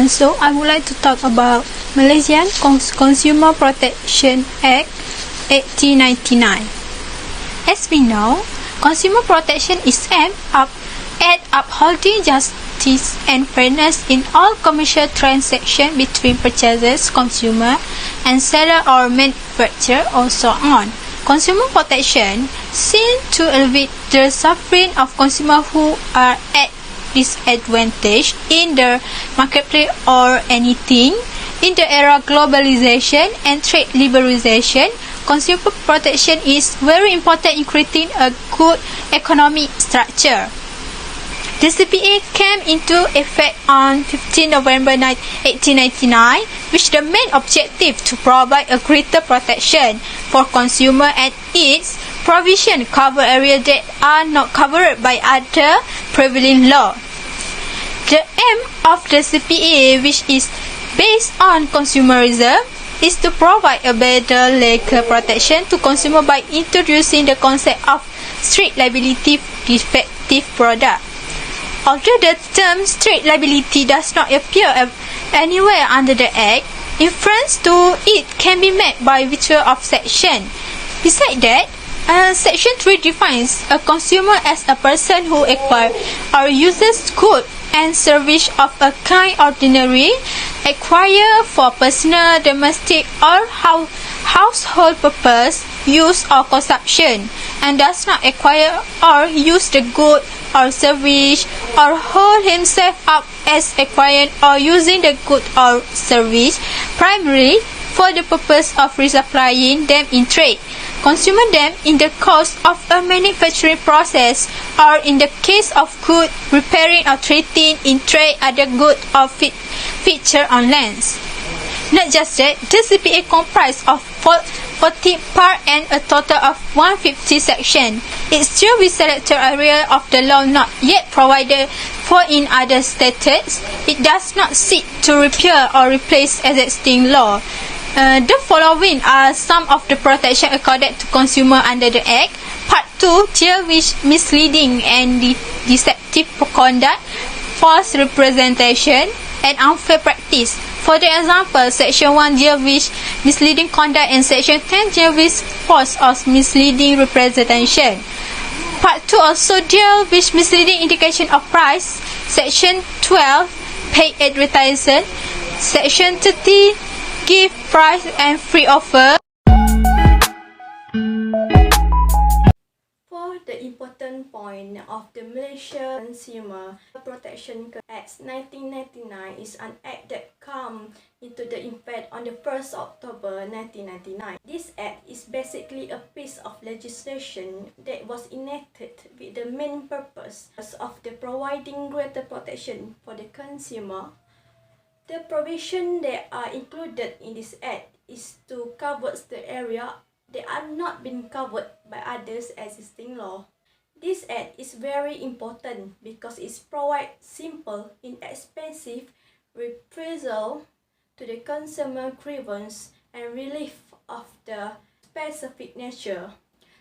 So I would like to talk about Malaysian Consumer Protection Act 1899. As we know, consumer protection is aimed at upholding justice and fairness in all commercial transactions between purchasers, consumer, and seller or manufacturer, or so on. Consumer protection seeks to alleviate the suffering of consumers who are at disadvantage in the marketplace or anything. In the era of globalization and trade liberalization, consumer protection is very important in creating a good economic structure. The CPA came into effect on 15 November 1899, with the main objective to provide a greater protection for consumers, and its provision cover areas that are not covered by other prevailing law. The aim of the CPA, which is based on consumerism, is to provide a better legal protection to consumers by introducing the concept of strict liability defective product. Although the term strict liability does not appear anywhere under the Act, reference to it can be made by virtue of Section. Besides that, Section 3 defines a consumer as a person who acquires or uses goods and services of a kind ordinarily acquired for personal, domestic, or household purpose, use or consumption, and does not acquire or use the good or service, or hold himself up as acquiring or using the good or service primarily for the purpose of resupplying them in trade, consuming them in the course of a manufacturing process, or in the case of good, repairing or treating in trade other good or feature on lands. Not just that, the CPA comprises of 40 parts and a total of 150 sections. It still with selected area of the law not yet provided for in other statutes. It does not seek to repeal or replace existing law. The following are some of the protection accorded to consumer under the Act. Part 2 deals with misleading and deceptive conduct, false representation, and unfair practice. For the example, Section 1 deals with misleading conduct and Section 10 deals with false or misleading representation. Part 2 also deals with misleading indication of price. Section 12, paid advertising. Section 30, give price and free offer. For the important point of the Malaysia Consumer Protection Act 1999 is an act that came into the effect on the 1st October 1999. This act is basically a piece of legislation that was enacted with the main purpose of the providing greater protection for the consumer. The provisions that are included in this act is to cover the area that are not being covered by others existing law. This act is very important because it provides simple, inexpensive reprisal to the consumer grievance and relief of the specific nature.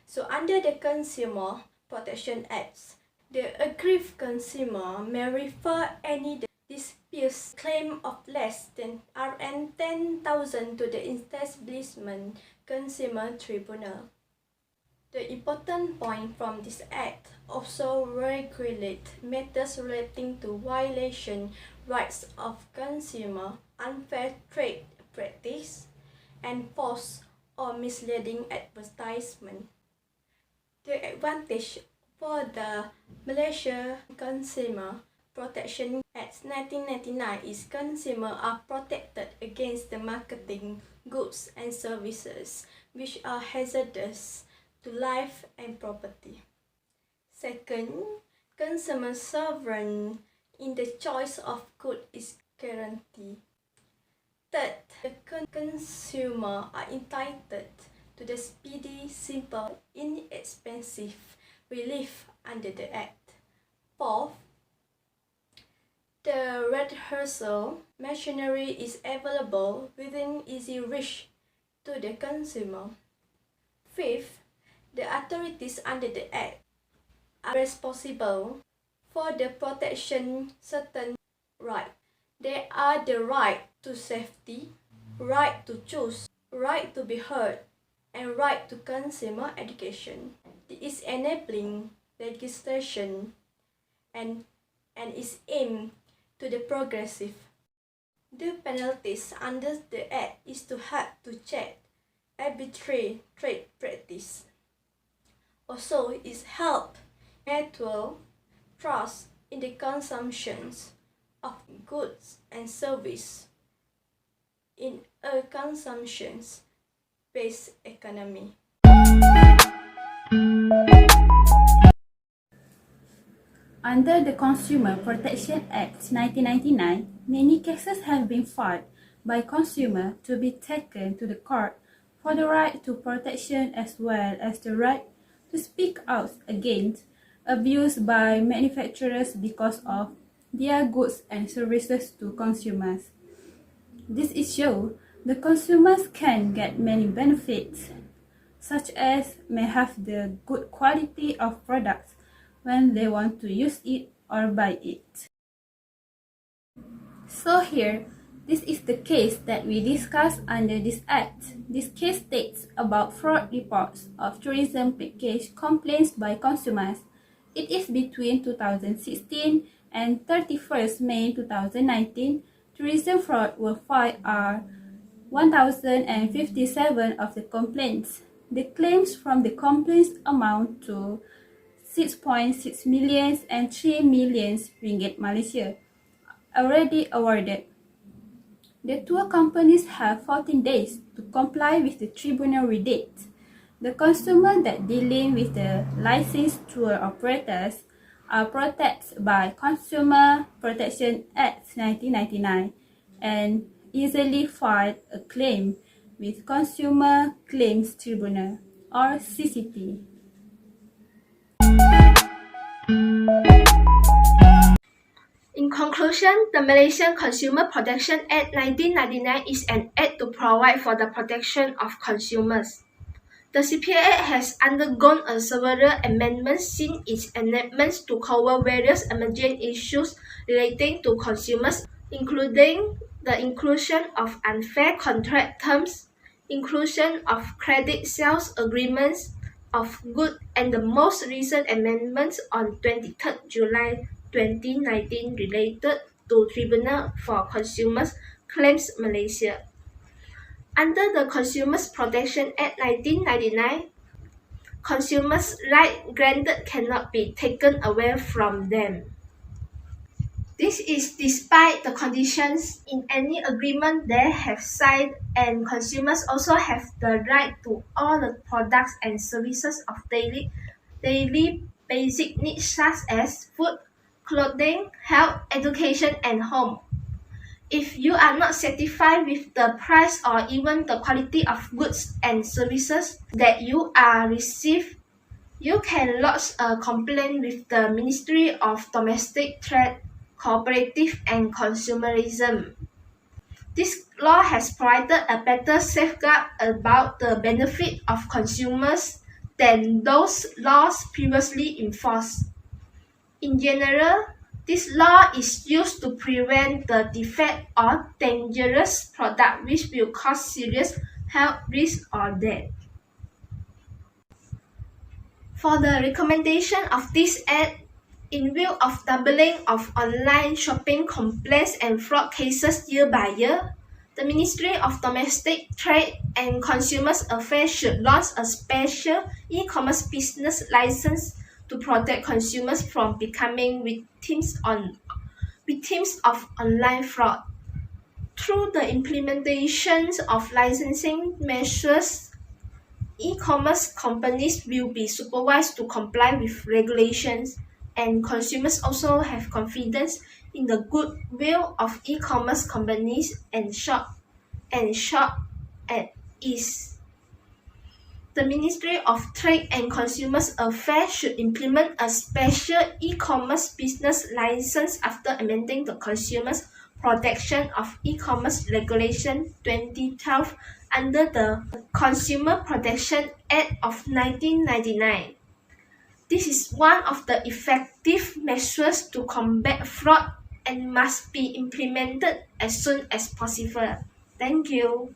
So under the Consumer Protection Acts, the aggrieved consumer may refer any disputes claim of less than Rn 10,000 to the Establishment Consumer Tribunal. The important point from this act also regulate matters relating to violation rights of consumer, unfair trade practice, and false or misleading advertisement. The advantage for the Malaysia Consumer Protection Act 1999 is consumers are protected against the marketing goods and services which are hazardous to life and property. Second, consumer sovereign in the choice of good is guaranteed. Third, the consumer are entitled to the speedy, simple, inexpensive relief under the Act. Fourth, the rehearsal machinery is available within easy reach to the consumer. Fifth, the authorities under the Act are responsible for the protection certain rights They are the right to safety, right to choose, right to be heard, and right to consumer education. It is enabling legislation and is aimed to the progressive. The penalties under the Act is to help to check arbitrary trade practice. Also, it helps mutual trust in the consumptions of goods and service in a consumption-based economy. Under the Consumer Protection Act 1999, many cases have been filed by consumers to be taken to the court for the right to protection as well as the right to speak out against abuse by manufacturers because of their goods and services to consumers. This issue, the consumers can get many benefits, such as may have the good quality of products when they want to use it or buy it. So here, this is the case that we discuss under this Act. This case states about fraud reports of tourism package complaints by consumers. It is between 2016 and 31st May 2019. Tourism fraud were filed are 1,057 of the complaints. The claims from the complaints amount to 6.6 million and 3 million ringgit Malaysia already awarded. The tour companies have 14 days to comply with the tribunal verdict. The consumers that dealing with the licensed tour operators are protected by Consumer Protection Act 1999 and easily file a claim with Consumer Claims Tribunal or CCT. In conclusion, the Malaysian Consumer Protection Act 1999 is an act to provide for the protection of consumers. The CPA has undergone several amendments since its enactment to cover various emerging issues relating to consumers, including the inclusion of unfair contract terms, inclusion of credit sales agreements of goods, and the most recent amendments on 23rd July 2019 related to Tribunal for Consumers Claims Malaysia. Under the Consumers Protection Act 1999, consumers' rights granted cannot be taken away from them. This is despite the conditions in any agreement they have signed, and consumers also have the right to all the products and services of daily basic needs such as food, clothing, health, education, and home. If you are not satisfied with the price or even the quality of goods and services that you are received, you can lodge a complaint with the Ministry of Domestic Trade, Cooperative and Consumerism. This law has provided a better safeguard about the benefit of consumers than those laws previously enforced. In general, this law is used to prevent the defect or dangerous product which will cause serious health risk or death. For the recommendation of this Act, in view of doubling of online shopping complaints and fraud cases year by year, the Ministry of Domestic Trade and Consumer Affairs should launch a special e-commerce business license to protect consumers from becoming victims of online fraud. Through the implementation of licensing measures, e-commerce companies will be supervised to comply with regulations, and consumers also have confidence in the goodwill of e-commerce companies and shop at ease. The Ministry of Trade and Consumer Affairs should implement a special e-commerce business license after amending the Consumers Protection of E-commerce Regulation 2012 under the Consumer Protection Act of 1999. This is one of the effective measures to combat fraud and must be implemented as soon as possible. Thank you.